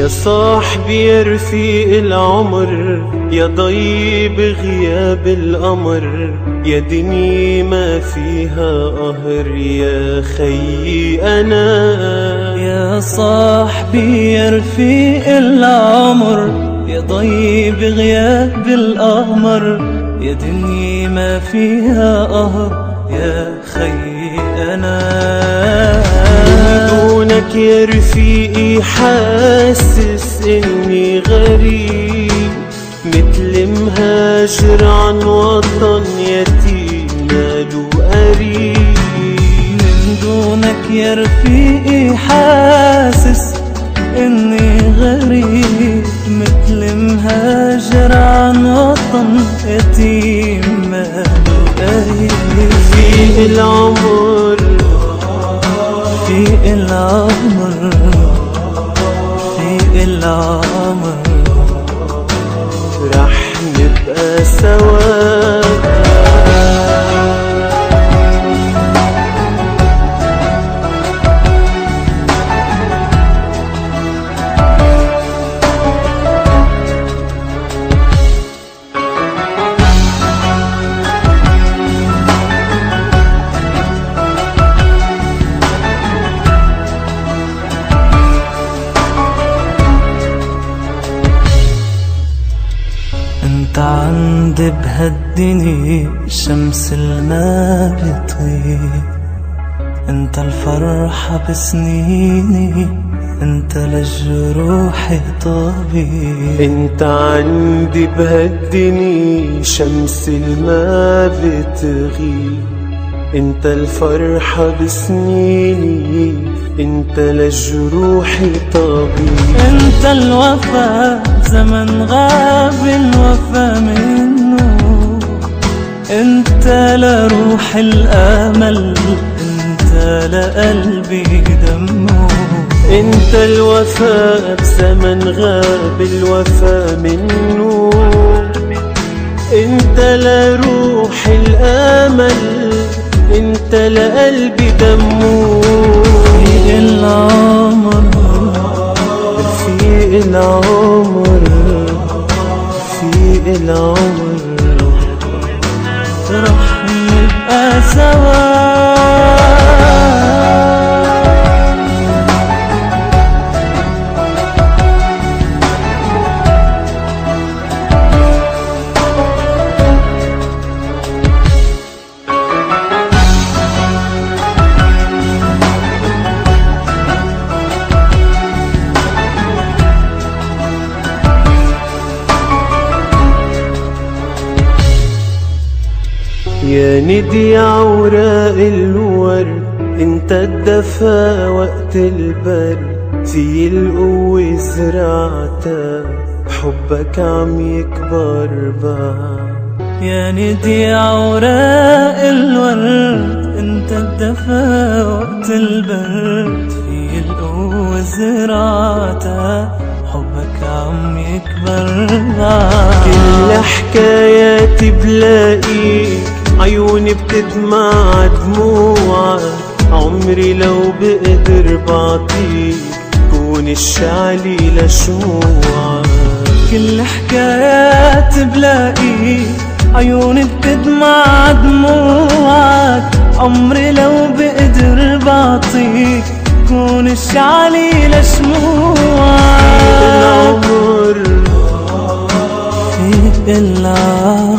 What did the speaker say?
صاحبي يا رفيق العمر، يا ضي بغياب القمر، يا دنيا ما فيها قهر، يا خيي أنا. يا صاحبي يا رفيق العمر، يا ضي بغياب القمر، يا دنيا ما فيها قهر، يا خيي أنا. دونك يا رفيقي حاسس إني غريب، مثل مهاجر عن وطن يتيم ماله قريب. من دونك يا رفيقي حاسس إني غريب، مثل مهاجر عن وطن يتيم ماله قريب. رفيق العمر، رفيق العمر، رفيق العمر، رح نبقى سوا. انت عندي بهالدنيا شمس الما بيطيب، انت الفرحة بسنيني، انت للجروح طبيب. انت عندي بهالدنيا شمس الما بتغيب، انت الفرحة بسنيني، انت للجروح طبيب. انت الوفا زمن غاب الوفا منه، انت لروح الامل، انت لقلبي دمه. انت الوفا بزمن غاب الوفا منه، انت لروح الامل، انت لقلبي دمه. رفيق العمر، رفيق العمر، رفيق العمر، رح نبقى سوا. يا ندي عوراق الورد، انت الدفا وقت البرد، في القوة زرعتها، حبك عم يكبر بعد. يا ندي عوراق الورد، انت الدفا وقت البرد، في القوة زرعتها، حبك عم يكبر بعد. كل حكاياتي بلاقيك، عيوني بتدمع دموعك، عمري لو بقدر بعطيك، كون الشعلي لشموعك. كل حكايات بلاقيك، عيوني بتدمع دموعك، عمري لو بقدر بعطيك، كون الشعلي لشموعك. العمر، رفيق العمر،